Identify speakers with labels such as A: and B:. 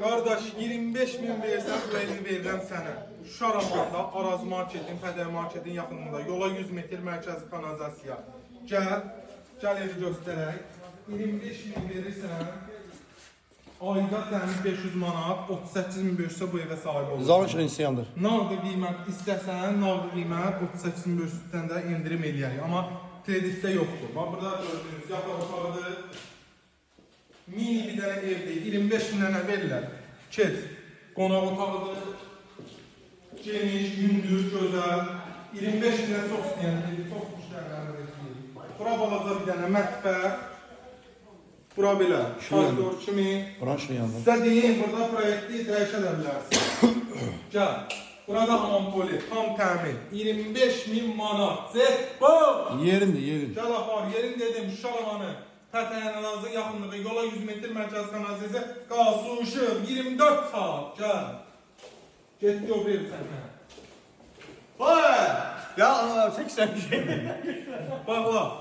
A: Kardeş 25.000 versen bu evi verirəm sənə. Şuşa Ramanda, Araz Marketin, Fədər Marketin yaxınında yola 100 metr mərkəzi kanalizasiya. Gəl evi göstərək. 25.000 verirsən, ayda təmin 500 manat, 38.500 bu evə sahib olur.
B: Zalın insiyandır.
A: Nağdı qiymət istəsən, nağdı qiymət 38.500-dən də indirim eləyərik. Amma kreditdə yoxdur. Bax, burada gördüyünüz yataq otağıdır. Mini bir dənə evdir, 25.000-dən verirlər. Keç, qonaq otağıdır. Geniş, gündüz, gözəl. 25.000-dən çox istəyəndir, çox müştərilərlə verir. Bura balaca bir dənə mətbəx. Bura belə, koridor kimi.
B: Branşın yanında.
A: Sizə deyim, burada proyekti dəyişə də bilərsiniz. Gəl, burada hamam poli, tam təmin. 25.000 manat. Zetbo!
B: Yerindir, yerin.
A: Gəl apar, yerin dedim, Şuşalamanı. Pətənərazı yaxınlığı, yola 100 metr mərkəz kanalizasiya, qasuşum, 24 saat. Gəl. Getdi o bir sənə.
C: Vay! Ya çek sen bir şey.
A: Bax,